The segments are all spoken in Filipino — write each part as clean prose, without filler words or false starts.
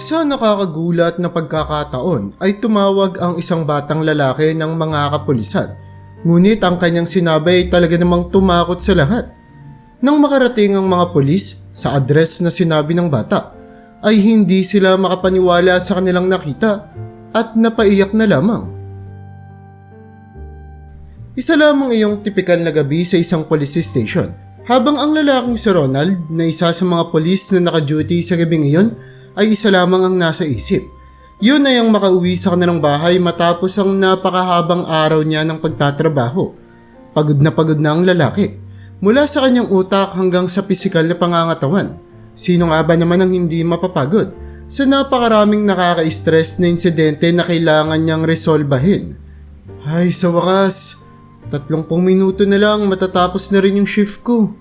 Sa nakakagulat na pagkakataon ay tumawag ang isang batang lalaki ng mga kapulisan. Ngunit ang kanyang sinabi ay talaga namang tumakot sa lahat. Nang makarating ang mga pulis sa address na sinabi ng bata, ay hindi sila makapaniwala sa kanilang nakita at napaiyak na lamang. Isa lamang iyong tipikal na gabi sa isang police station. Habang ang lalaking si Ronald na isa sa mga pulis na naka-duty sa gabing iyon ay isa lamang ang nasa isip. Yun ay ang makauwi sa kanilang bahay matapos ang napakahabang araw niya ng pagtatrabaho. Pagod na ang lalaki. Mula sa kanyang utak hanggang sa pisikal na pangangatawan. Sino nga ba naman ang hindi mapapagod sa napakaraming nakaka-stress na insidente na kailangan niyang resolbahin? Ay, sa wakas, 30 minuto na lang matatapos na rin yung shift ko.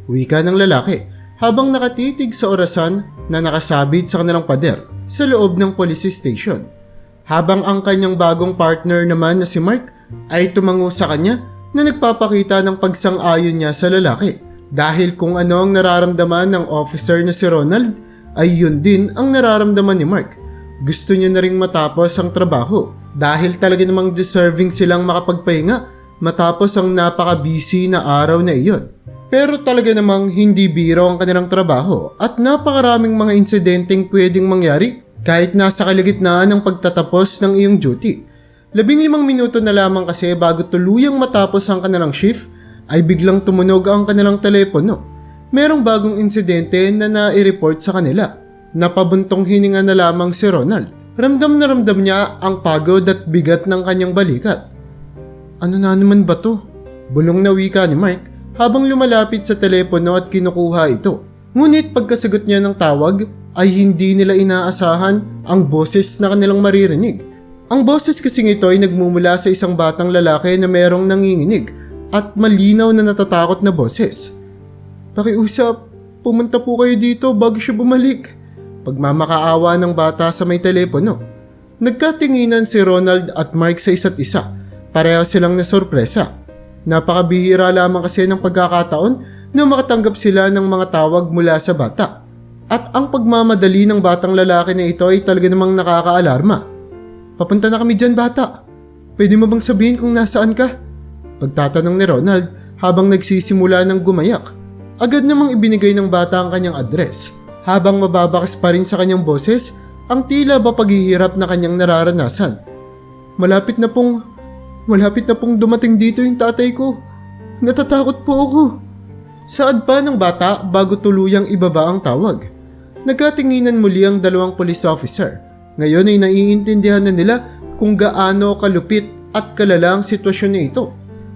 Wika ng lalaki habang nakatitig sa orasan na nakasabit sa kanilang pader sa loob ng police station. Habang ang kanyang bagong partner naman na si Mark ay tumango sa kanya na nagpapakita ng pagsang-ayon niya sa lalaki. Dahil kung ano ang nararamdaman ng officer na si Ronald ay yun din ang nararamdaman ni Mark. Gusto niya na ring matapos ang trabaho dahil talaga namang deserving silang makapagpahinga matapos ang napaka-busy na araw na iyon. Pero talaga namang hindi biro ang kanilang trabaho at napakaraming mga insidenteng pwedeng mangyari kahit nasa kalagitnaan ng pagtatapos ng iyong duty. 15 minuto na lamang kasi bago tuluyang matapos ang kanilang shift ay biglang tumunog ang kanilang telepono. Merong bagong insidente na nai-report sa kanila. Napabuntong hininga na lamang si Ronald. Ramdam na ramdam niya ang pagod at bigat ng kanyang balikat. Ano na naman ba to? Bulong na wika ni Mark habang lumalapit sa telepono at kinukuha ito. Ngunit pagkasagot niya ng tawag ay hindi nila inaasahan ang boses na kanilang maririnig. Ang boses kasing ito ay nagmumula sa isang batang lalaki na merong nanginginig at malinaw na natatakot na boses. Pakiusap, pumunta po kayo dito bago siya bumalik. Pagmamakaawa ng bata sa may telepono. Nagkatinginan si Ronald at Mark sa isa't isa. Pareho silang nasorpresa. Napakabihira lamang kasi ng pagkakataon na makatanggap sila ng mga tawag mula sa bata. At ang pagmamadali ng batang lalaki na ito ay talaga namang nakakaalarma. Papunta na kami dyan, bata. Pwede mo bang sabihin kung nasaan ka? Pagtatanong ni Ronald habang nagsisimula ng gumayak. Agad namang ibinigay ng bata ang kanyang address. Habang mababakas pa rin sa kanyang boses ang tila ba paghihirap na kanyang nararanasan. Malapit na pong dumating dito yung tatay ko. Natatakot po ako. Saad pa ng bata bago tuluyang ibaba ang tawag. Nagkatinginan muli ang dalawang police officer. Ngayon ay naiintindihan na nila kung gaano kalupit at kalala ang sitwasyon na ito.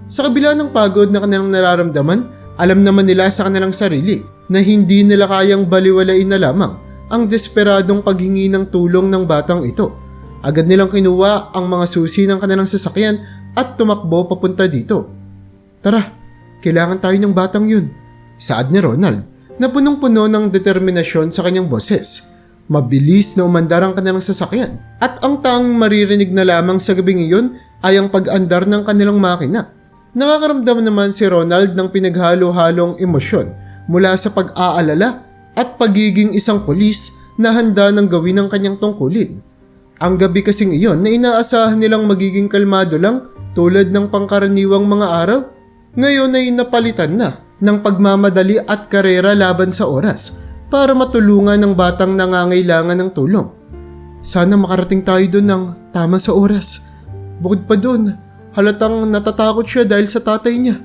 Sa kabila ng pagod na kanilang nararamdaman, alam naman nila sa kanilang sarili na hindi nila kayang baliwalain na lamang ang desperadong paghingi ng tulong ng batang ito. Agad nilang kinuha ang mga susi ng kanilang sasakyan at tumakbo papunta dito. Tara, kailangan tayo ng batang yun, saad ni Ronald na punong-puno ng determinasyon sa kanyang boses. Mabilis na umandar ang kanilang sasakyan at ang tanging maririnig na lamang sa gabing iyon ay ang pag-andar ng kanilang makina. Nakakaramdam naman si Ronald ng pinaghalo-halong emosyon mula sa pag-aalala at pagiging isang pulis na handa ng gawin ang kanyang tungkulin. Ang gabi kasing iyon na inaasahan nilang magiging kalmado lang tulad ng pangkaraniwang mga araw, ngayon ay napalitan na ng pagmamadali at karera laban sa oras para matulungan ng batang nangangailangan ng tulong. Sana makarating tayo doon ng tama sa oras. Bukod pa doon, halatang natatakot siya dahil sa tatay niya,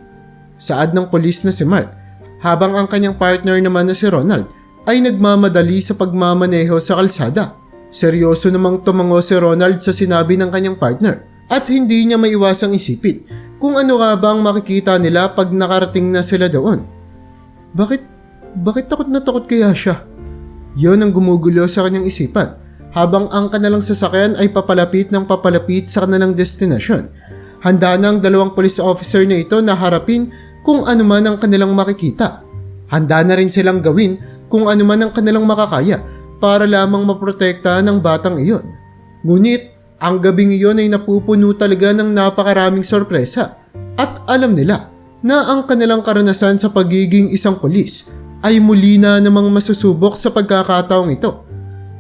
saad ng pulis na si Mark, habang ang kanyang partner naman na si Ronald ay nagmamadali sa pagmamaneho sa kalsada. Seryoso namang tumango si Ronald sa sinabi ng kanyang partner at hindi niya maiwasang isipin kung ano nga ba ang makikita nila pag nakarating na sila doon. Bakit takot na takot kaya siya? Yon ang gumugulo sa kanyang isipan habang ang kanilang sasakyan ay papalapit sa kanilang destinasyon. Handa na ang dalawang police officer na ito na harapin kung ano man ang kanilang makikita. Handa na rin silang gawin kung ano man ang kanilang makakaya para lamang maprotektahan ang batang iyon. Ngunit ang gabing iyon ay napupuno talaga ng napakaraming sorpresa at alam nila na ang kanilang karanasan sa pagiging isang pulis ay muli na namang masusubok sa pagkakataong ito.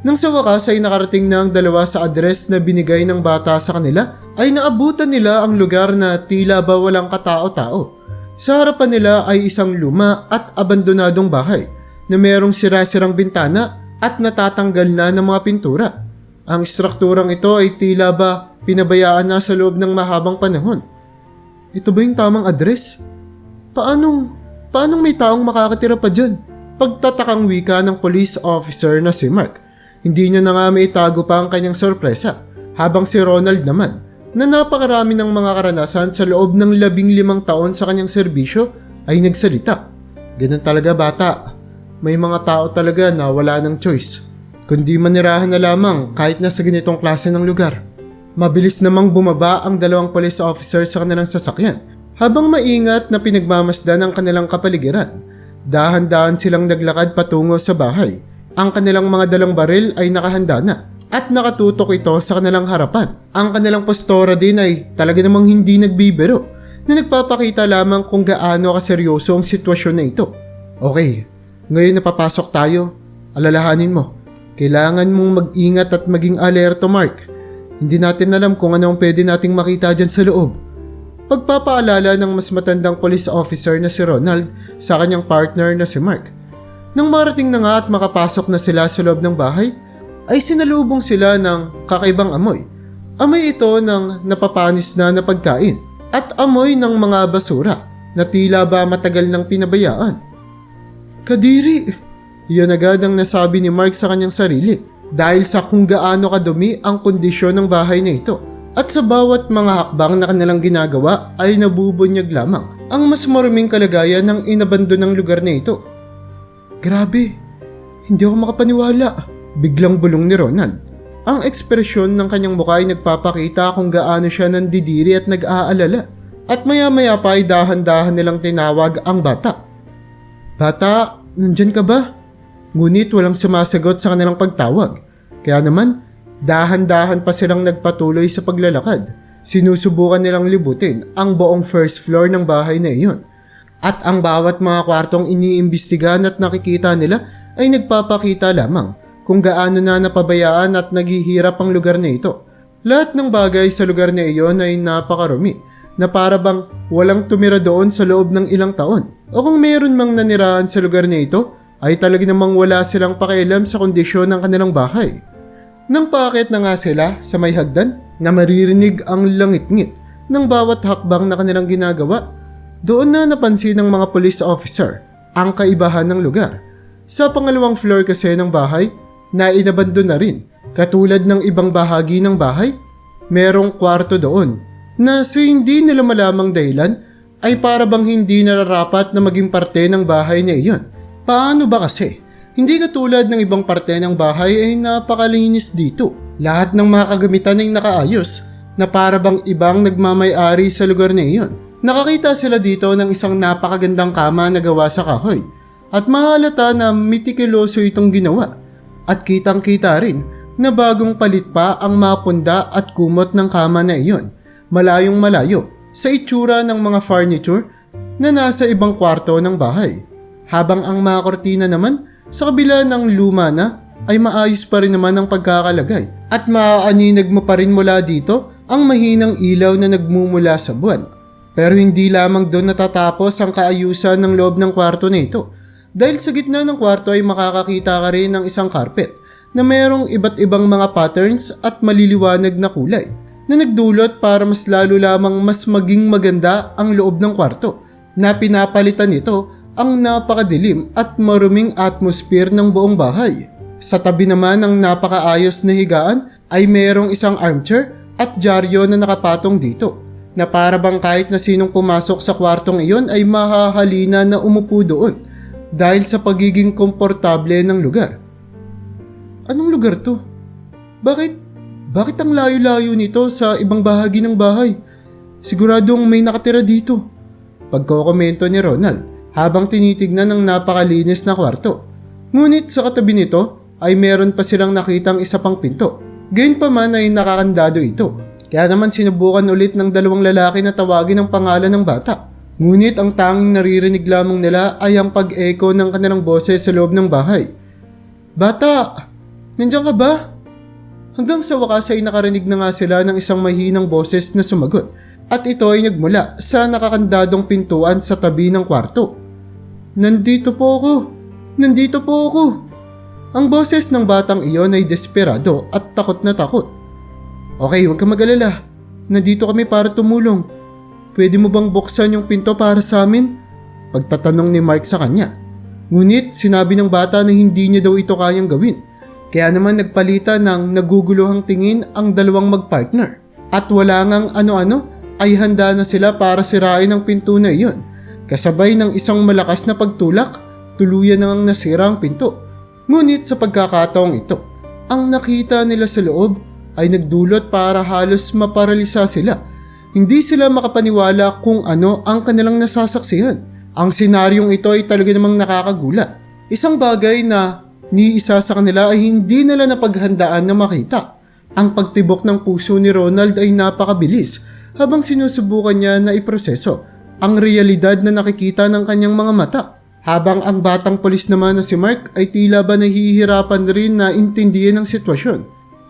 Nang sa wakas ay nakarating na ang dalawa sa address na binigay ng bata sa kanila, ay naabutan nila ang lugar na tila ba walang katao-tao. Sa harapan nila ay isang luma at abandonadong bahay na mayroong sira-sirang bintana at natatanggal na ng mga pintura. Ang strukturang ito ay tila ba pinabayaan na sa loob ng mahabang panahon. Ito ba yung tamang address? Paanong may taong makakatira pa dyan? Pagtatakang wika ng police officer na si Mark. Hindi niya na nga may itago pa ang kanyang sorpresa. Habang si Ronald naman, na napakarami ng mga karanasan sa loob ng 15 taon sa kanyang serbisyo, ay nagsalita. Ganun talaga bata. May mga tao talaga na wala ng choice, kundi manirahan na lamang kahit nasa ganitong klase ng lugar. Mabilis namang bumaba ang dalawang police officer sa kanilang sasakyan. Habang maingat na pinagmamasdan ang kanilang kapaligiran, dahan-dahan silang naglakad patungo sa bahay. Ang kanilang mga dalang baril ay nakahanda na at nakatutok ito sa kanilang harapan. Ang kanilang postura din ay talaga namang hindi nagbibiro, na nagpapakita lamang kung gaano kaseryoso ang sitwasyon na ito. Okay, ngayon na papasok tayo. Alalahanin mo, kailangan mong mag-ingat at maging alerto, Mark. Hindi natin alam kung ano ang pwede nating makita dyan sa loob. Pagpapaalala ng mas matandang police officer na si Ronald sa kanyang partner na si Mark. Nang marating na nga at makapasok na sila sa loob ng bahay, ay sinalubong sila ng kakaibang amoy. Amoy ito ng napapanis na pagkain at amoy ng mga basura na tila ba matagal nang pinabayaan. Kadiri! Iyon agad ang nasabi ni Mark sa kanyang sarili dahil sa kung gaano kadumi ang kondisyon ng bahay na ito. At sa bawat mga hakbang na kanilang ginagawa ay nabubunyag lamang ang mas maruming kalagayan ng inabandonang lugar na ito. Grabe, hindi ako makapaniwala. Biglang bulong ni Ronald. Ang ekspresyon ng kanyang mukha ay nagpapakita kung gaano siya nandidiri at nag-aalala. At maya-maya pa ay dahan-dahan nilang tinawag ang bata. Bata, nandyan ka ba? Ngunit walang sumasagot sa kanilang pagtawag. Kaya naman, dahan-dahan pa silang nagpatuloy sa paglalakad. Sinusubukan nilang libutin ang buong first floor ng bahay na iyon. At ang bawat mga kwartong iniimbestigahan at nakikita nila ay nagpapakita lamang kung gaano na napabayaan at naghihirap ang lugar na ito. Lahat ng bagay sa lugar na iyon ay napakarumi na para bang walang tumira doon sa loob ng ilang taon. O kung mayroon mang nanirahan sa lugar na ito ay talaga namang wala silang pakialam sa kondisyon ng kanilang bahay. Nang paakyat na nga sila sa may hagdan na maririnig ang langit-ngit ng bawat hakbang na kanilang ginagawa, doon na napansin ng mga police officer ang kaibahan ng lugar. Sa pangalawang floor kasi ng bahay na inabandon na rin, katulad ng ibang bahagi ng bahay, merong kwarto doon na sa hindi nila malamang dahilan ay para bang hindi nararapat na maging parte ng bahay na iyon. Paano ba kasi? Hindi katulad ng ibang parte ng bahay ay napakalinis dito. Lahat ng mga kagamitan ay nakaayos na para bang ibang nagmamay-ari sa lugar na iyon. Nakakita sila dito ng isang napakagandang kama na gawa sa kahoy at mahalata na mitikuloso itong ginawa at kitang-kita rin na bagong palit pa ang mapunda at kumot ng kama na iyon, malayong malayo sa itsura ng mga furniture na nasa ibang kwarto ng bahay. Habang ang mga kortina naman sa kabila ng luma na ay maayos pa rin naman ang pagkakalagay at maaaninag mo pa rin mula dito ang mahinang ilaw na nagmumula sa buwan. Pero hindi lamang doon natatapos ang kaayusan ng loob ng kwarto na ito. Dahil sa gitna ng kwarto ay makakakita ka rin ng isang carpet na mayroong iba't ibang mga patterns at maliliwanag na kulay na nagdulot para mas lalo lamang mas maging maganda ang loob ng kwarto na pinapalitan nito ang napakadilim at maruming atmosphere ng buong bahay. Sa tabi naman ng napakaayos na higaan ay mayroong isang armchair at dyaryo na nakapatong dito na para bang kahit na sinong pumasok sa kwartong iyon ay mahahalina na umupo doon dahil sa pagiging komportable ng lugar. Anong lugar to? Bakit ang layo-layo nito sa ibang bahagi ng bahay? Siguradong may nakatira dito. Pagkokomento ni Ronald habang tinitignan ng napakalinis na kwarto. Ngunit sa katabi nito ay meron pa silang nakitang isa pang pinto. Gayunpaman ay nakakandado ito. Kaya naman sinubukan ulit ng dalawang lalaki na tawagin ang pangalan ng bata. Ngunit ang tanging naririnig lamang nila ay ang pag-echo ng kanilang boses sa loob ng bahay. Bata! Nandiyan ka ba? Hanggang sa wakas ay nakarinig na nga sila ng isang mahinang boses na sumagot at ito ay nagmula sa nakakandadong pintuan sa tabi ng kwarto. Nandito po ako! Nandito po ako! Ang boses ng batang iyon ay desperado at takot na takot. Okay, huwag ka mag-alala. Nandito kami para tumulong. Pwede mo bang buksan yung pinto para sa amin? Pagtatanong ni Mark sa kanya. Ngunit sinabi ng bata na hindi niya daw ito kayang gawin. Kaya naman nagpalitan ng naguguluhang tingin ang dalawang magpartner. At wala ngang ano-ano ay handa na sila para sirain ang pinto na iyon. Kasabay ng isang malakas na pagtulak, tuluyan nang nasira ang pinto. Ngunit sa pagkakataong ito, ang nakita nila sa loob ay nagdulot para halos maparalisa sila. Hindi sila makapaniwala kung ano ang kanilang nasasaksihan. Ang senaryong ito ay talaga namang nakakagulat. Isang bagay na ni isa sa kanila ay hindi nila napaghandaan na makita. Ang pagtibok ng puso ni Ronald ay napakabilis habang sinusubukan niya na iproseso ang realidad na nakikita ng kanyang mga mata. Habang ang batang pulis naman na si Mark ay tila ba nahihirapan rin na intindihin ang sitwasyon.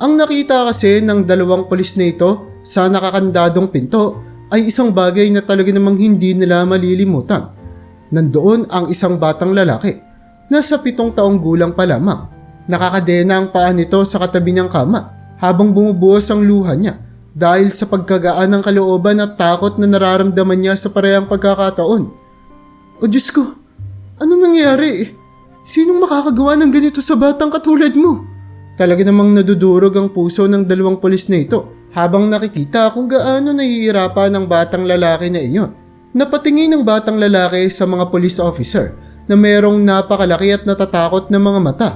Ang nakita kasi ng dalawang pulis na ito sa nakakandadong pinto ay isang bagay na talaga namang hindi nila malilimutan. Nandoon ang isang batang lalaki, nasa 7 taong gulang pa lamang. Nakakadena ang paa nito sa katabi niyang kama habang bumubuhos ang luha niya dahil sa pagkagaan ng kalooban at takot na nararamdaman niya sa parehang pagkakataon. O Diyos ko! Anong nangyayari? Sinong makakagawa ng ganito sa batang katulad mo? Talaga namang nadudurog ang puso ng dalawang pulis na ito habang nakikita kung gaano nahihirapan ang batang lalaki na iyon. Napatingin ang batang lalaki sa mga police officer na mayroong napakalaki at natatakot na mga mata.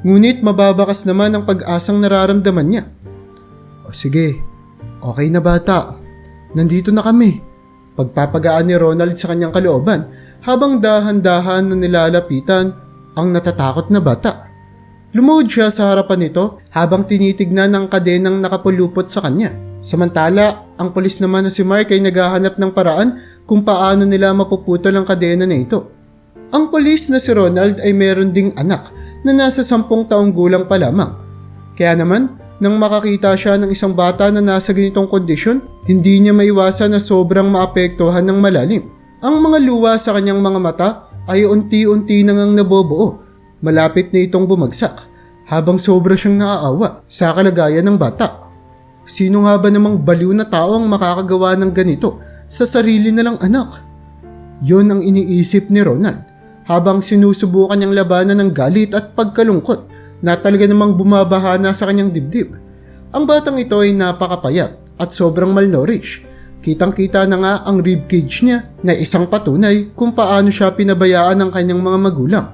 Ngunit mababakas naman ang pag-asang nararamdaman niya. O sige, okay na bata. Nandito na kami. Pagpapagaan ni Ronald sa kanyang kalooban habang dahan-dahan na nilalapitan ang natatakot na bata. Lumuhod siya sa harapan nito habang tinitignan ang kadenang nakapulupot sa kanya. Samantala, ang pulis naman na si Mark ay naghahanap ng paraan kung paano nila mapuputol ang kadena na ito. Ang pulis na si Ronald ay meron ding anak na nasa 10 taong gulang pa lamang. Kaya naman, nang makakita siya ng isang bata na nasa ganitong kondisyon, hindi niya maiwasan na sobrang maapektuhan ng malalim. Ang mga luha sa kanyang mga mata ay unti-unti nang nabobuo. Malapit na itong bumagsak habang sobra siyang naaawa sa kalagayan ng bata. Sino nga ba namang baliw na tao ang makakagawa ng ganito sa sarili nilang anak? Yon ang iniisip ni Ronald habang sinusubukan niyang labanan ng galit at pagkalungkot na talaga namang bumabaha na sa kanyang dibdib. Ang batang ito ay napakapayat at sobrang malnourished. Kitang-kita na nga ang ribcage niya na isang patunay kung paano siya pinabayaan ng kanyang mga magulang.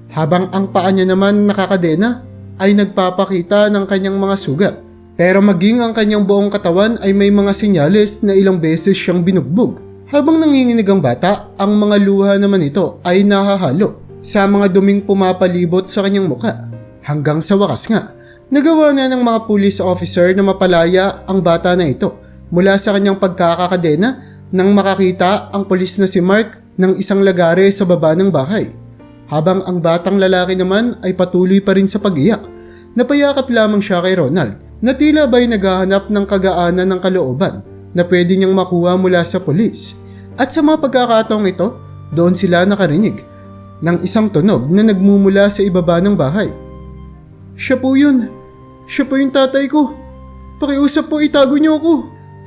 Habang ang paa niya naman nakakadena ay nagpapakita ng kanyang mga sugat. Pero maging ang kanyang buong katawan ay may mga senyales na ilang beses siyang binugbog. Habang nanginginig ang bata, ang mga luha naman ito ay nahahalo sa mga duming pumapalibot sa kanyang muka. Hanggang sa wakas nga, nagawa na ng mga police officer na mapalaya ang bata na ito mula sa kanyang pagkakakadena nang makakita ang pulis na si Mark ng isang lagare sa baba ng bahay. Habang ang batang lalaki naman ay patuloy pa rin sa pag-iyak, napayakap lamang siya kay Ronald na tila ba'y naghahanap ng kagaanan ng kalooban na pwede niyang makuha mula sa pulis. At sa mga pagkakataong ito, doon sila nakarinig ng isang tunog na nagmumula sa ibaba ng bahay. Siya po yun. Siya po yung tatay ko. Pakiusap po, itago niyo ako.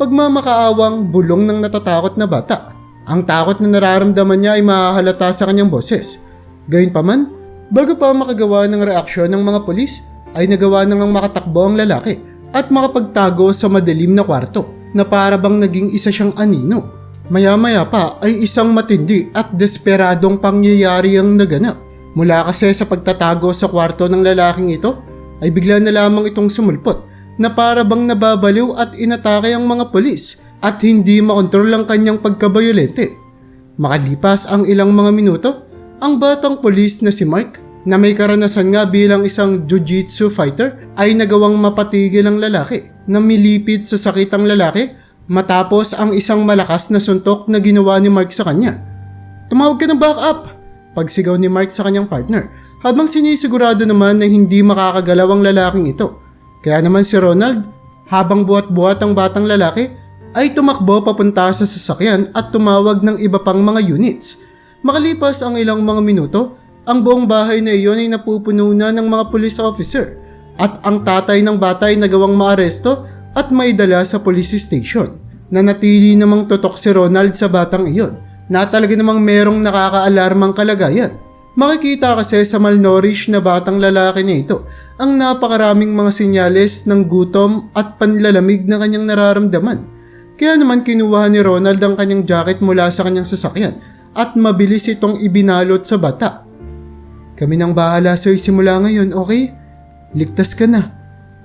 Pagmamakaawang bulong ng natatakot na bata. Ang takot na nararamdaman niya ay mahahalata sa kanyang boses. Gayunpaman, bago pa makagawa ng reaksyon ng mga pulis, ay nagawa nang makatakbo ang lalaki at makapagtago sa madilim na kwarto na para bang naging isa siyang anino. Maya-maya pa ay isang matindi at desperadong pangyayari ang naganap. Mula kasi sa pagtatago sa kwarto ng lalaking ito, ay bigla na lamang itong sumulpot na para bang nababaliw at inatake ang mga pulis at hindi makontrol ang kanyang pagkabayolente. Makalipas ang ilang mga minuto, ang batang pulis na si Mark, na may karanasan nga bilang isang jiu-jitsu fighter, ay nagawang mapatigil ang lalaki na milipit sa sakit ang lalaki matapos ang isang malakas na suntok na ginawa ni Mark sa kanya. Tumawag ka ng backup! Pagsigaw ni Mark sa kanyang partner habang sinisigurado naman na hindi makakagalaw ang lalaking ito. Kaya naman si Ronald, habang buhat-buhat ang batang lalaki, ay tumakbo papunta sa sasakyan at tumawag ng iba pang mga units. Makalipas ang ilang mga minuto, ang buong bahay na iyon ay napupuno na ng mga police officer at ang tatay ng bata ay nagawang maaresto at maidala sa police station. Nanatili namang tutok si Ronald sa batang iyon na talaga namang merong nakakaalarmang kalagayan. Makikita kasi sa malnourished na batang lalaki na ito ang napakaraming mga senyales ng gutom at panlalamig na kanyang nararamdaman. Kaya naman kinuha ni Ronald ang kanyang jacket mula sa kanyang sasakyan at mabilis itong ibinalot sa bata. Kami nang bahala sa'yo simula ngayon, okay? Ligtas ka na.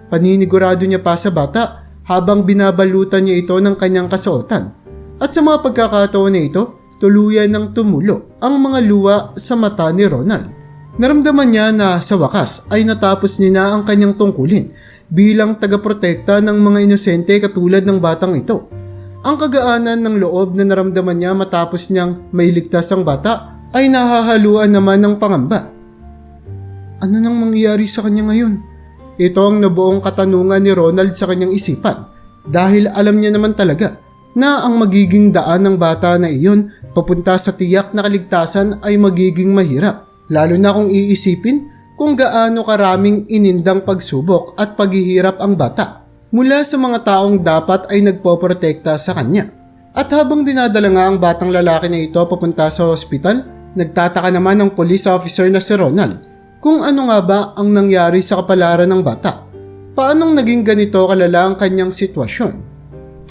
Paninigurado niya pa sa bata habang binabalutan niya ito ng kanyang kasuotan. At sa mga pagkakataon na ito, tuluyan ng tumulo ang mga luha sa mata ni Ronald. Naramdaman niya na sa wakas ay natapos niya na ang kanyang tungkulin bilang tagaprotekta ng mga inosente katulad ng batang ito. Ang kagaanan ng loob na naramdaman niya matapos niyang mailigtas ang bata ay nahahaluan naman ng pangamba. Ano nang mangyayari sa kanya ngayon? Ito ang nabuong katanungan ni Ronald sa kanyang isipan dahil alam niya naman talaga na ang magiging daan ng bata na iyon papunta sa tiyak na kaligtasan ay magiging mahirap. Lalo na kung iisipin kung gaano karaming inindang pagsubok at paghihirap ang bata mula sa mga taong dapat ay nagpoprotekta sa kanya. At habang dinadala nga ang batang lalaki na ito papunta sa ospital, nagtataka naman ang police officer na si Ronald kung ano nga ba ang nangyari sa kapalaran ng bata. Paanong naging ganito kalala ang kanyang sitwasyon?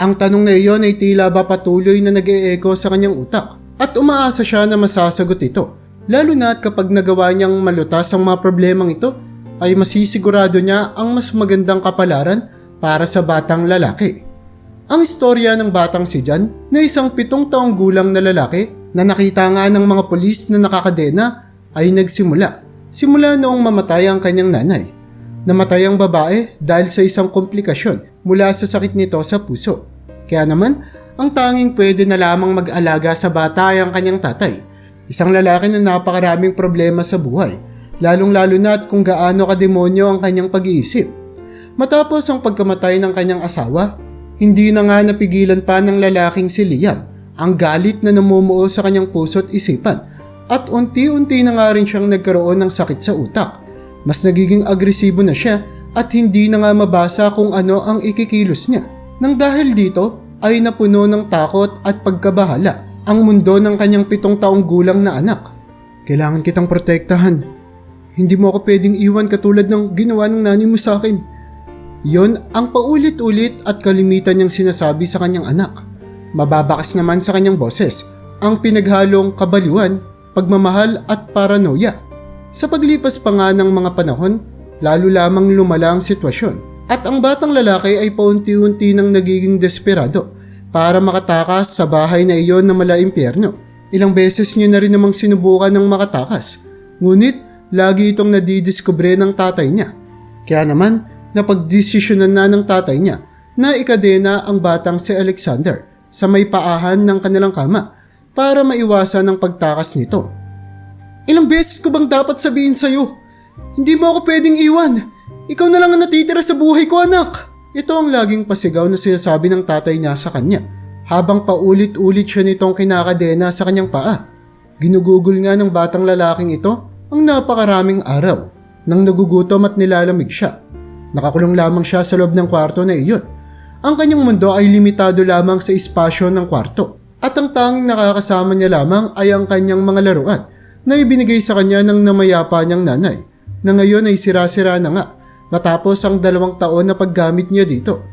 Ang tanong na iyon ay tila ba patuloy na nag-e-echo sa kanyang utak at umaasa siya na masasagot ito. Lalo na at kapag nagawa niyang malutas ang mga problemang ito, ay masisigurado niya ang mas magandang kapalaran para sa batang lalaki. Ang istorya ng batang si John na isang 7 taong gulang na lalaki na nakita nga ng mga pulis na nakakadena ay nagsimula. Simula noong mamatay ang kanyang nanay. Namatay ang babae dahil sa isang komplikasyon mula sa sakit nito sa puso. Kaya naman, ang tanging pwede na lamang mag-alaga sa bata ay ang kanyang tatay. Isang lalaki na napakaraming problema sa buhay, lalong-lalo na at kung gaano kademonyo ang kanyang pag-iisip. Matapos ang pagkamatay ng kanyang asawa, hindi na nga napigilan pa ng lalaking si Liam ang galit na namumuo sa kanyang puso't isipan at unti-unti na nga rin siyang nagkaroon ng sakit sa utak. Mas nagiging agresibo na siya at hindi na nga mabasa kung ano ang ikikilos niya. Nang dahil dito ay napuno ng takot at pagkabahala ang mundo ng kanyang 7 taong gulang na anak. Kailangan kitang protektahan. Hindi mo ako pwedeng iwan katulad ng ginawa ng nanay mo sa akin. Yon ang paulit-ulit at kalimitan niyang sinasabi sa kanyang anak. Mababakas naman sa kanyang boses ang pinaghalong kabaliwan, pagmamahal at paranoia. Sa paglipas pa nga ng mga panahon, lalo lamang lumala ang sitwasyon at ang batang lalaki ay paunti-unti nang nagiging desperado para makatakas sa bahay na iyon na mala-impyerno. Ilang beses niya na rin namang sinubukan ng makatakas, ngunit lagi itong nadidiskubre ng tatay niya. Kaya naman, napagdesisyonan na ng tatay niya na ikadena ang batang si Alexander sa may paahan ng kanilang kama para maiwasan ang pagtakas nito. Ilang beses ko bang dapat sabihin sa'yo? Hindi mo ako pwedeng iwan. Ikaw na lang ang natitira sa buhay ko, anak. Ito ang laging pasigaw na sinasabi ng tatay niya sa kanya habang paulit-ulit siya nitong kinakadena sa kanyang paa. Ginugugol nga ng batang lalaking ito ang napakaraming araw nang nagugutom at nilalamig siya. Nakakulong lamang siya sa loob ng kwarto na iyon. Ang kanyang mundo ay limitado lamang sa espasyo ng kwarto at ang tanging nakakasama niya lamang ay ang kanyang mga laruan na ibinigay sa kanya ng namayapa niyang nanay na ngayon ay sira-sira na nga matapos ang 2 taon na paggamit niya dito.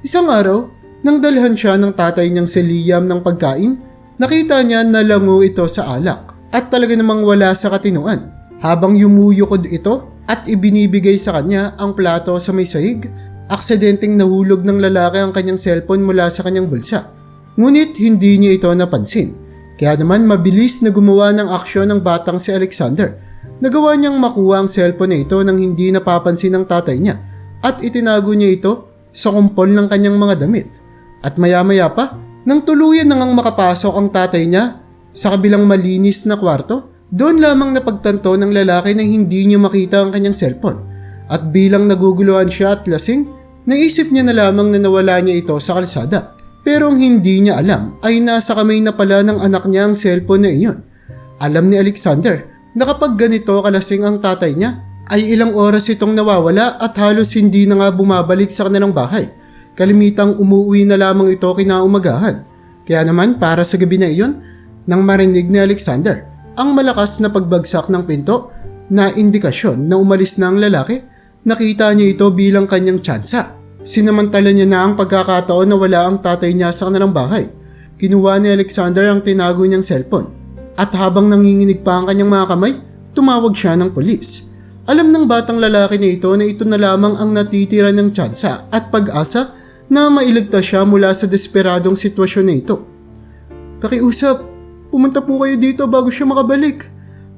Isang araw, nang dalhan siya ng tatay niyang si Liam ng pagkain, nakita niya na lango ito sa alak at talaga namang wala sa katinuan. Habang yumuyukod ito at ibinibigay sa kanya ang plato sa may sahig, aksidenteng nahulog ng lalaki ang kanyang cellphone mula sa kanyang bulsa. Ngunit hindi niya ito napansin. Kaya naman mabilis na gumawa ng aksyon ng batang si Alexander. Nagawa niyang makuha ang cellphone na ito nang hindi napapansin ng tatay niya at itinago niya ito sa kumpol ng kanyang mga damit. At maya-maya pa, nang tuluyan na ngang makapasok ang tatay niya sa kabilang malinis na kwarto, Doon lamang napagtanto ng lalaki na hindi niya makita ang kanyang cellphone. At bilang naguguluhan siya at lasing, naisip niya na lamang na nawala niya ito sa kalsada. Pero ang hindi niya alam ay nasa kamay na pala ng anak niya ang cellphone na iyon. Alam ni Alexander na kapag ganito kalasing ang tatay niya, ay ilang oras itong nawawala at halos hindi na nga bumabalik sa kanilang bahay. Kalimitang umuwi na lamang ito kinaumagahan. Kaya naman para sa gabi na iyon, nang marinig ni Alexander ang malakas na pagbagsak ng pinto na indikasyon na umalis na ang lalaki, nakita niya ito bilang kanyang tsansa. Sinamantala niya na ang pagkakataon na wala ang tatay niya sa kanilang bahay. Kinuha ni Alexander ang tinago niyang cellphone at habang nanginginig pa ang kanyang mga kamay, tumawag siya ng pulis. Alam ng batang lalaki na ito na lamang ang natitira ng tsansa at pag-asa na mailigtas siya mula sa desperadong sitwasyon na ito. "Pakiusap, pumunta po kayo dito bago siya makabalik."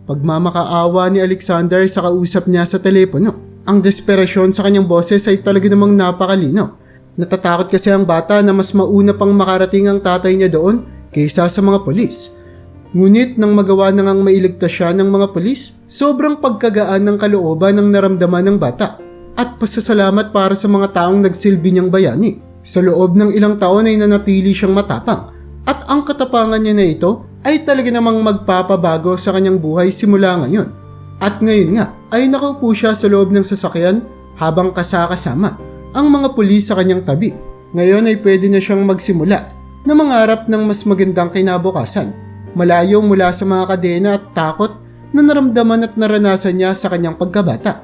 Pagmamakaawa ni Alexander sa kausap niya sa telepono. Ang desperasyon sa kanyang boses ay talaga namang napakalinaw. Natatakot kasi ang bata na mas mauna pang makarating ang tatay niya doon kaysa sa mga pulis. Ngunit nang magawa na ngang mailigtas siya ng mga pulis, sobrang pagkagaan ng kalooban ang naramdaman ng bata at pasasalamat para sa mga taong nagsilbi niyang bayani. Sa loob ng ilang taon ay nanatili siyang matapang at ang katapangan niya na ito ay talaga namang magpapabago sa kanyang buhay simula ngayon. At ngayon nga ay nakaupo siya sa loob ng sasakyan habang kasama ang mga pulis sa kanyang tabi. Ngayon ay pwede na siyang magsimula na mangarap ng mas magandang kinabukasan. Malayo mula sa mga kadena at takot na naramdaman at naranasan niya sa kanyang pagkabata.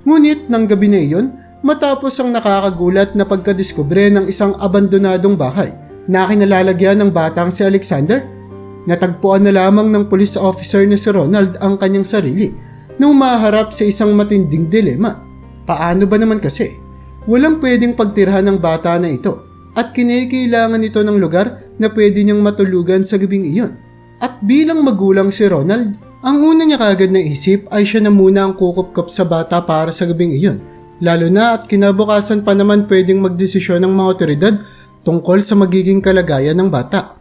Ngunit ng gabi na iyon, matapos ang nakakagulat na pagkadiskubre ng isang abandonadong bahay na kinalalagyan ng batang si Alexander, natagpuan na lamang ng police officer na si Ronald ang kanyang sarili na umaharap sa isang matinding dilema. Paano ba naman kasi? Walang pwedeng pagtirhan ng bata na ito at kinakailangan ito ng lugar na pwede niyang matulugan sa gabing iyon. At bilang magulang si Ronald, ang una niya kagad na isip ay siya na muna ang kukupkop sa bata para sa gabing iyon. Lalo na at kinabukasan pa naman pwedeng magdesisyon ng mga otoridad tungkol sa magiging kalagayan ng bata.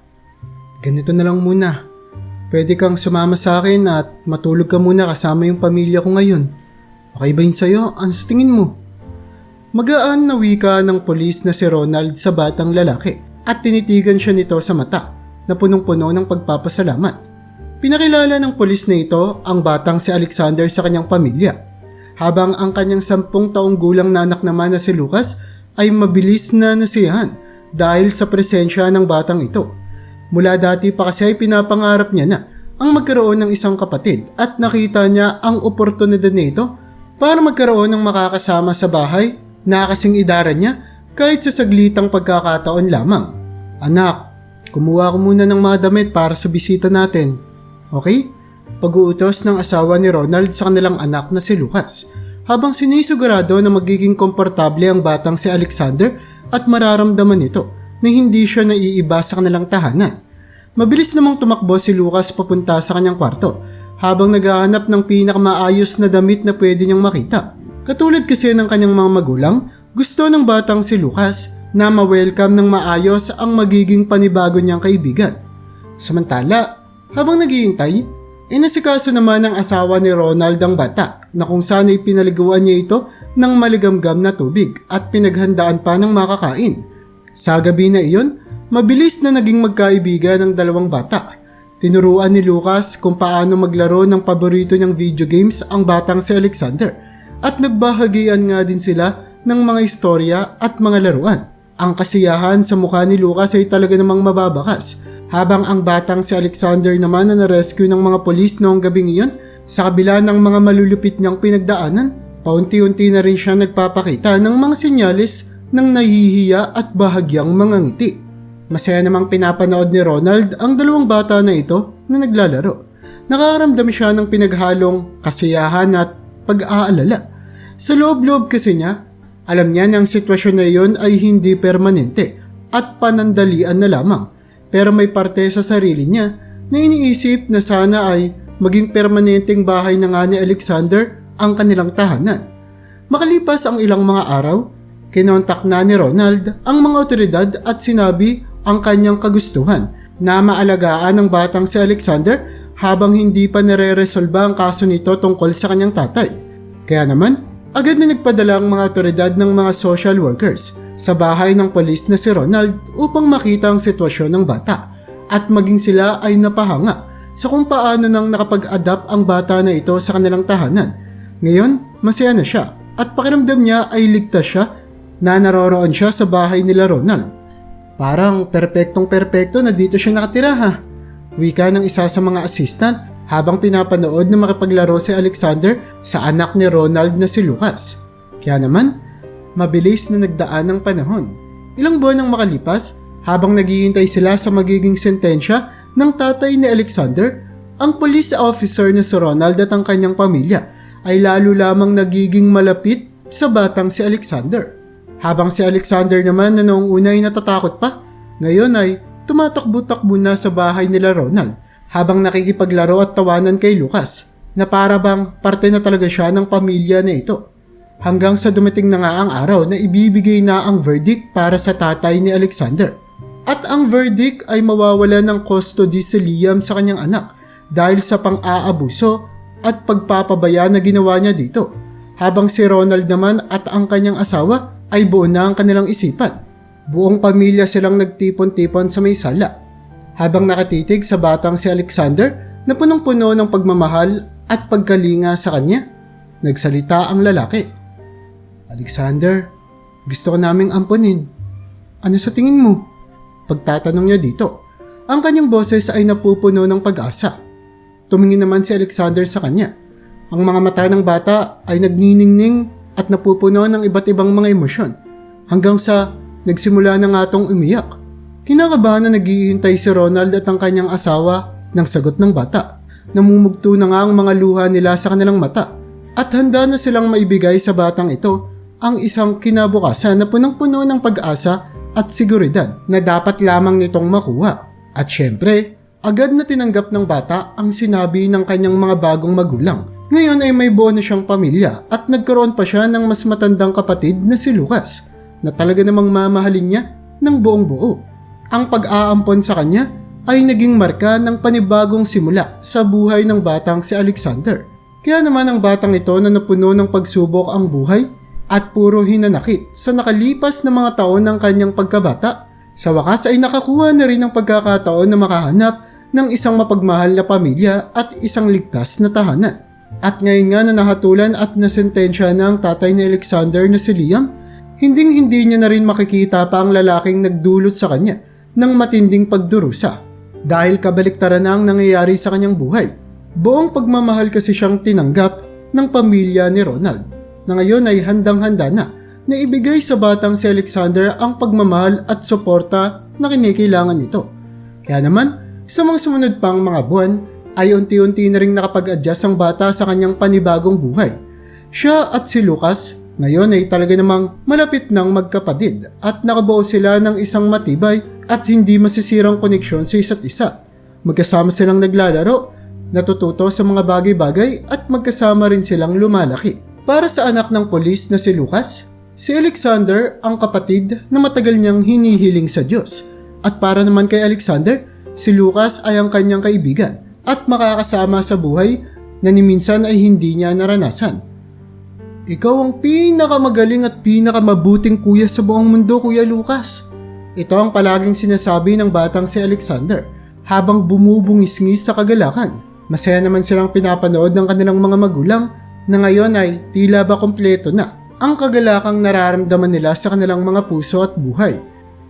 "Ganito na lang muna. Pwede kang sumama sa akin at matulog ka muna kasama yung pamilya ko ngayon. Okay ba yun sa'yo? Ano sa tingin mo?" Magaan na wika ng pulis na si Ronald sa batang lalaki at tinitigan siya nito sa mata na punong-puno ng pagpapasalamat. Pinakilala ng pulis na ito ang batang si Alexander sa kanyang pamilya, habang ang kanyang 10 taong gulang na anak naman na si Lucas ay mabilis na nasiyahan dahil sa presensya ng batang ito. Mula dati pa kasi ay pinapangarap niya na ang magkaroon ng isang kapatid at nakita niya ang oportunidad nito para magkaroon ng makakasama sa bahay na kasing idara niya kahit sa saglitang pagkakataon lamang. "Anak, kumuha ko muna ng mga damit para sa bisita natin. Okay?" Pag-uutos ng asawa ni Ronald sa kanilang anak na si Lucas, habang sinisigurado na magiging komportable ang batang si Alexander at mararamdaman nito na hindi siya naiiba sa kanilang tahanan. Mabilis namang tumakbo si Lucas papunta sa kanyang kwarto habang naghahanap ng pinakamaayos na damit na pwede niyang makita. Katulad kasi ng kanyang mga magulang, gusto ng batang si Lucas na ma-welcome ng maayos ang magiging panibago niyang kaibigan. Samantala, habang naghihintay, inasikaso naman ng asawa ni Ronald ang bata na kung saan ay pinaliguan niya ito ng maligamgam na tubig at pinaghandaan pa ng makakain. Sa gabi na iyon, mabilis na naging magkaibigan ang dalawang bata. Tinuruan ni Lucas kung paano maglaro ng paborito niyang video games ang batang si Alexander at nagbahagian nga din sila ng mga istorya at mga laruan. Ang kasiyahan sa mukha ni Lucas ay talaga namang mababakas, habang ang batang si Alexander naman na na-rescue ng mga polis noong gabing iyon, sa kabila ng mga malulupit niyang pinagdaanan, paunti-unti na rin siya nagpapakita ng mga senyales ng nahihiya at bahagyang mga ngiti. Masaya namang pinapanood ni Ronald ang dalawang bata na ito na naglalaro. Nakaramdam siya ng pinaghalong kasiyahan at pag-aalala. Sa loob-loob kasi niya, alam niya na ang sitwasyon na iyon ay hindi permanente at panandalian na lamang. Pero may parte sa sarili niya na iniisip na sana ay maging permanenteng bahay na nga ni Alexander ang kanilang tahanan. Makalipas ang ilang mga araw, kinontak na ni Ronald ang mga otoridad at sinabi ang kanyang kagustuhan na maalagaan ng batang si Alexander habang hindi pa nare-resolba ang kaso nito tungkol sa kanyang tatay. Kaya naman, agad na nagpadala ang mga otoridad ng mga social workers sa bahay ng polis na si Ronald upang makita ang sitwasyon ng bata at maging sila ay napahanga sa kung paano nang nakapag-adapt ang bata na ito sa kanilang tahanan. Ngayon, masaya na siya at pakiramdam niya ay ligtas siya na naroroon siya sa bahay nila Ronald. Parang perpektong-perpekto na dito siya nakatira ha. Wika ng isa sa mga assistant habang pinapanood na makipaglaro si Alexander sa anak ni Ronald na si Lucas. Kaya naman, mabilis na nagdaan ng panahon. Ilang buwan ang makalipas habang naghihintay sila sa magiging sentensya ng tatay ni Alexander, ang police officer na si Ronald at ang kanyang pamilya ay lalo lamang nagiging malapit sa batang si Alexander. Habang si Alexander naman na noong una ay natatakot pa, ngayon ay tumatakbo-takbo na sa bahay nila Ronald habang nakikipaglaro at tawanan kay Lucas na para bang parte na talaga siya ng pamilya na ito. Hanggang sa dumating na nga ang araw na ibibigay na ang verdict para sa tatay ni Alexander. At ang verdict ay mawawala ng custody si Liam sa kanyang anak dahil sa pang-aabuso at pagpapabaya na ginawa niya dito. Habang si Ronald naman at ang kanyang asawa ay buo na ang kanilang isipan. Buong pamilya silang nagtipon-tipon sa may sala habang nakatitig sa batang si Alexander na punong-puno ng pagmamahal at pagkalinga sa kanya. Nagsalita ang lalaki. "Alexander, gusto ko naming ampunin. Ano sa tingin mo?" Pagtatanong niya dito. Ang kanyang boses ay napupuno ng pag-asa. Tumingin naman si Alexander sa kanya. Ang mga mata ng bata ay nagniningning at napupuno ng iba't ibang mga emosyon hanggang sa nagsimula na nga tong umiyak. Kinakabahan na naghihintay si Ronald at ang kanyang asawa ng sagot ng bata. Namumugto na nga ang mga luha nila sa kanilang mata at handa na silang maibigay sa batang ito ang isang kinabukasan na punong-puno ng pag-asa at seguridad na dapat lamang nitong makuha. At syempre, agad na tinanggap ng bata ang sinabi ng kanyang mga bagong magulang. Ngayon ay may buo na siyang pamilya at nagkaroon pa siya ng mas matandang kapatid na si Lucas na talaga namang mamahalin niya ng buong buo. Ang pag-aampon sa kanya ay naging marka ng panibagong simula sa buhay ng batang si Alexander. Kaya naman ang batang ito na napuno ng pagsubok ang buhay at puro hinanakit sa nakalipas na mga taon ng kanyang pagkabata, sa wakas ay nakakuha na rin ng pagkakataon na makahanap ng isang mapagmahal na pamilya at isang ligtas na tahanan. At ngayon nga na nahatulan at nasentensya na ang tatay ni Alexander na si Liam, hinding-hindi niya na rin makikita pa ang lalaking nagdulot sa kanya ng matinding pagdurusa. Dahil kabaliktaran na ang nangyayari sa kanyang buhay. Buong pagmamahal kasi siyang tinanggap ng pamilya ni Ronald, na ngayon ay handang-handa na ibigay sa batang si Alexander ang pagmamahal at suporta na kinikailangan nito. Kaya naman, sa mga sumunod pang mga buwan, ay unti-unti na rin nakapag-adjust ang bata sa kanyang panibagong buhay. Siya at si Lucas ngayon ay talaga namang malapit ng magkapatid at nakabuo sila ng isang matibay at hindi masisirang koneksyon sa isa't isa. Magkasama silang naglalaro, natututo sa mga bagay-bagay at magkasama rin silang lumalaki. Para sa anak ng polis na si Lucas, si Alexander ang kapatid na matagal niyang hinihiling sa Diyos. At para naman kay Alexander, si Lucas ay ang kanyang kaibigan at makakasama sa buhay na ni minsan ay hindi niya naranasan. "Ikaw ang pinakamagaling at pinakamabuting kuya sa buong mundo, Kuya Lucas." Ito ang palaging sinasabi ng batang si Alexander habang bumubungis-ngis sa kagalakan. Masaya naman silang pinapanood ng kanilang mga magulang na ngayon ay tila ba kompleto na ang kagalakang nararamdaman nila sa kanilang mga puso at buhay.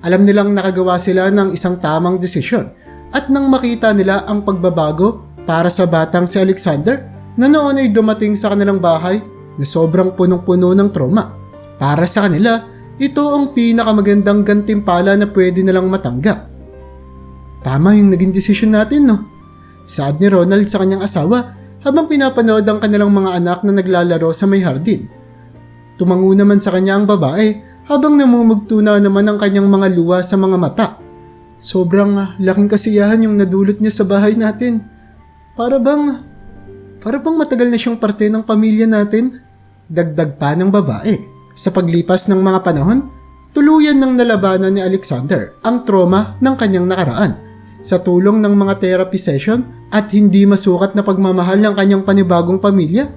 Alam nilang nakagawa sila ng isang tamang desisyon at nang makita nila ang pagbabago para sa batang si Alexander na noon ay dumating sa kanilang bahay na sobrang punong-puno ng trauma. Para sa kanila, ito ang pinakamagandang gantimpala na pwede nilang matanggap. Tama yung naging desisyon natin, no? Saad ni Ronald sa kanyang asawa habang pinapanood ang kanilang mga anak na naglalaro sa may hardin. Tumango naman sa kanya ang babae habang namumugto na naman ang kanyang mga luha sa mga mata. Sobrang laking kasiyahan yung nadulot niya sa bahay natin. Para bang matagal na siyang parte ng pamilya natin. Dagdag pa ng babae. Sa paglipas ng mga panahon, tuluyan ng nalabanan ni Alexander ang trauma ng kanyang nakaraan. Sa tulong ng mga therapy session at hindi masukat na pagmamahal ng kanyang panibagong pamilya,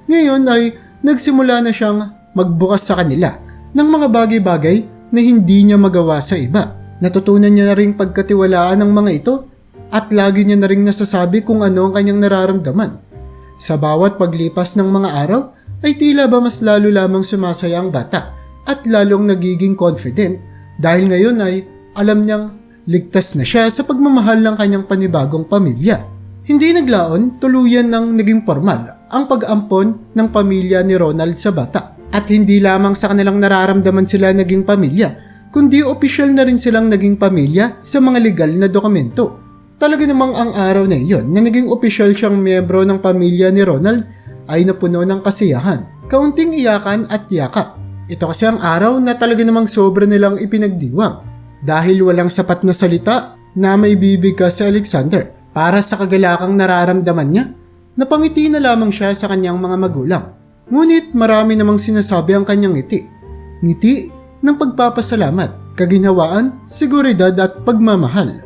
ngayon ay nagsimula na siyang magbukas sa kanila ng mga bagay-bagay na hindi niya magawa sa iba. Natutunan niya na ring pagkatiwalaan ng mga ito at lagi niya na ring nasasabi kung ano ang kanyang nararamdaman. Sa bawat paglipas ng mga araw ay tila ba mas lalo lamang sumasaya ang bata at lalong nagiging confident dahil ngayon ay alam niyang ligtas na siya sa pagmamahal ng kanyang panibagong pamilya. Hindi naglaon, tuluyan ng naging formal ang pag-ampon ng pamilya ni Ronald sa bata. At hindi lamang sa kanilang nararamdaman sila naging pamilya, kundi opisyal na rin silang naging pamilya sa mga legal na dokumento. Talaga namang ang araw na iyon na naging opisyal siyang miyembro ng pamilya ni Ronald ay napuno ng kasiyahan, kaunting iyakan at yakap. Ito kasi ang araw na talaga namang sobra nilang ipinagdiwang dahil walang sapat na salita na may bibig ka sa Alexander para sa kagalakang nararamdaman niya. Napangiti na lamang siya sa kanyang mga magulang. Ngunit marami namang sinasabi ang kanyang ngiti. Ngiti ng pagpapasalamat, kaginhawaan, seguridad at pagmamahal.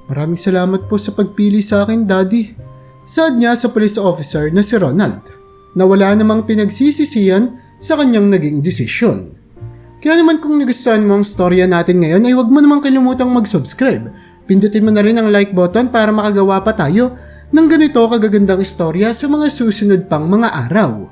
Maraming salamat po sa pagpili sa akin, Daddy. Saad niya sa police officer na si Ronald na wala namang pinagsisisihan sa kanyang naging desisyon. Kaya naman kung nagustuhan mo ang storya natin ngayon ay huwag mo namang kalimutang mag-subscribe. Pindutin mo na rin ang like button para makagawa pa tayo ng ganito kagagandang istorya sa mga susunod pang mga araw.